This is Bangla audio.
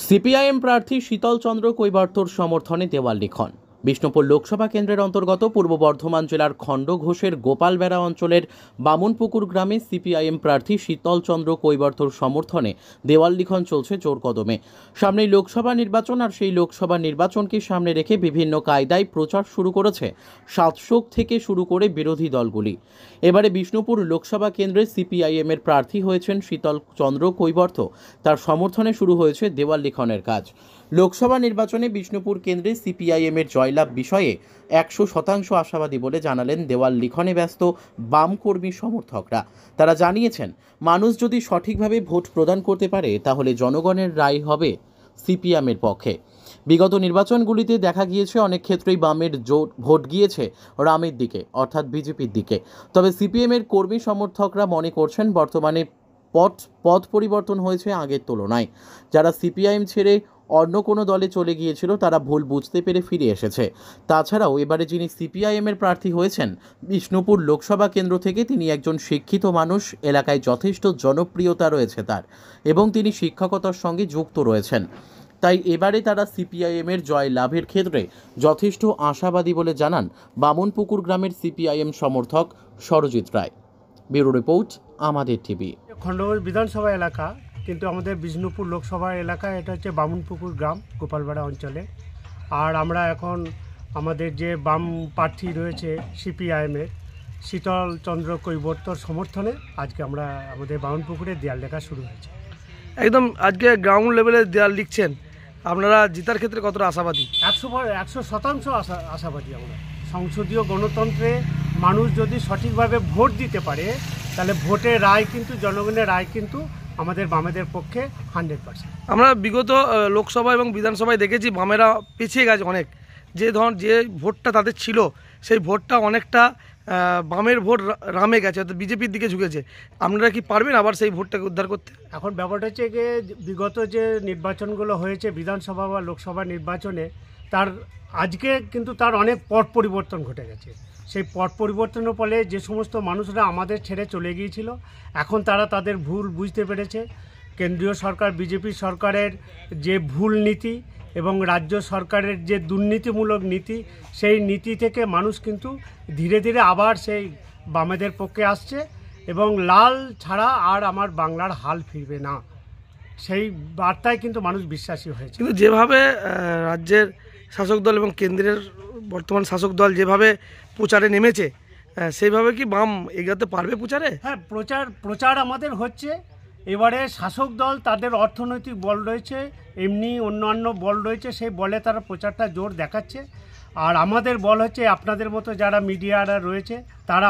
সিপিআইএম প্রার্থী শীতল চন্দ্র কৈবর্তর সমর্থনে দেওয়াল লিখন। বিষ্ণুপুর লোকসভা কেন্দ্রের অন্তর্গত পূর্ব বর্ধমান জেলার খণ্ডঘোষের গোপালবেড়া অঞ্চলের বামুনপুকুর গ্রামে সিপিআইএম প্রার্থী শীতল চন্দ্র কৈবর্তর সমর্থনে দেওয়াল লিখন চলছে জোর কদমে। সামনেই লোকসভা নির্বাচন, আর সেই লোকসভা নির্বাচনকে সামনে রেখে বিভিন্ন কায়দায় প্রচার শুরু করেছে শাসক থেকে শুরু করে বিরোধী দলগুলি। এবারে বিষ্ণুপুর লোকসভা কেন্দ্রে সিপিআইএমের প্রার্থী হয়েছেন শীতল চন্দ্র কৈবর্ত। তার সমর্থনে শুরু হয়েছে দেওয়াল লিখনের কাজ। লোকসভা নির্বাচনে বিষ্ণুপুর কেন্দ্রে সিপিআইএমের জয়লাভ বিষয়ে 100% আশাবাদী বলে জানালেন দেওয়াল লিখনে ব্যস্ত বাম কর্মী সমর্থকরা। তারা জানিয়েছেন, মানুষ যদি সঠিকভাবে ভোট প্রদান করতে পারে তাহলে জনগণের রায় হবে সিপিএমের পক্ষে। বিগত নির্বাচনগুলিতে দেখা গিয়েছে অনেক ক্ষেত্রেই বামের ভোট গিয়েছে রামের দিকে, অর্থাৎ বিজেপির দিকে। তবে সিপিএমের কর্মী সমর্থকরা মনে করছেন বর্তমানে পথ পরিবর্তন হয়েছে আগের তুলনায়। যারা সিপিআইএম ছেড়ে অন্য কোনো দলে চলে গিয়েছিল তারা ভুল বুঝতে পেরে ফিরে এসেছে। তাছাড়াও এবারে যিনি সিপিআইএমের প্রার্থী হয়েছেন বিষ্ণুপুর লোকসভা কেন্দ্র থেকে, তিনি একজন শিক্ষিত মানুষ, এলাকায় যথেষ্ট জনপ্রিয়তা রয়েছে তার, এবং তিনি শিক্ষকতার সঙ্গে যুক্ত রয়েছেন। তাই এবারে তারা সিপিআইএমের জয় লাভের ক্ষেত্রে যথেষ্ট আশাবাদী বলে জানান বামুনপুকুর গ্রামের সিপিআইএম সমর্থক সরজিৎ রায়। ব্যুরো রিপোর্ট, আমাদের টিভি। খণ্ডঘোষ বিধানসভা এলাকা, কিন্তু আমাদের বিষ্ণুপুর লোকসভা এলাকা এটা হচ্ছে বামুনপুকুর গ্রাম গোপালবেড়া অঞ্চলে। আর আমরা এখন আমাদের যে বাম প্রার্থী রয়েছে সিপিআইএমের শীতল চন্দ্র কৈবর্তর সমর্থনে আজকে আমরা আমাদের বামুনপুকুরে দেয়াল লেখা শুরু হয়েছে। একদম আজকে গ্রাউন্ড লেভেলে দেয়াল লিখছেন, আপনারা জিতার ক্ষেত্রে কতটা আশাবাদী? 100% আশাবাদী আমরা। সংসদীয় গণতন্ত্রে মানুষ যদি সঠিকভাবে ভোট দিতে পারে তাহলে ভোটের রায় কিন্তু, জনগণের রায় কিন্তু আমাদের বামেদের পক্ষে 100%। আমরা বিগত লোকসভা এবং বিধানসভায় দেখেছি বামেরা পিছিয়ে গেছে অনেক। যে ভোটটা তাদের ছিল সেই ভোটটা অনেকটা বামের ভোট রামে গেছে, অর্থাৎ বিজেপির দিকে ঝুঁকেছে। আপনারা কি পারবেন আবার সেই ভোটটাকে উদ্ধার করতে? এখন ব্যাপারটা হচ্ছে যে বিগত যে নির্বাচনগুলো হয়েছে বিধানসভা বা লোকসভা নির্বাচনে, তার আজকে কিন্তু তার অনেক পট পরিবর্তন ঘটে গেছে। সেই পট পরিবর্তনের ফলে যে সমস্ত মানুষরা আমাদের ছেড়ে চলে গিয়েছিল, এখন তারা তাদের ভুল বুঝতে পেরেছে। কেন্দ্রীয় সরকার বিজেপি সরকারের যে ভুল নীতি এবং রাজ্য সরকারের যে দুর্নীতিমূলক নীতি, সেই নীতি থেকে মানুষ কিন্তু ধীরে ধীরে আবার সেই বামেদের পক্ষে আসছে, এবং লাল ছাড়া আর আমার বাংলার হাল ফিরবে না, সেই বার্তায় কিন্তু মানুষ বিশ্বাসী হয়েছে। কিন্তু যেভাবে রাজ্যের শাসক দল এবং কেন্দ্রের বর্তমান শাসক দল যেভাবে প্রচারে নেমেছে, সেইভাবে কি বাম এগোতে পারবে প্রচারে? হ্যাঁ, প্রচার আমাদের হচ্ছে। এবারে শাসক দল তাদের অর্থনৈতিক বল রয়েছে, এমনি অন্যান্য বল রয়েছে, সেই বলে তারা প্রচারটা জোর দেখাচ্ছে। আর আমাদের বল হচ্ছে আপনাদের মতো যারা মিডিয়ারা রয়েছে, তারা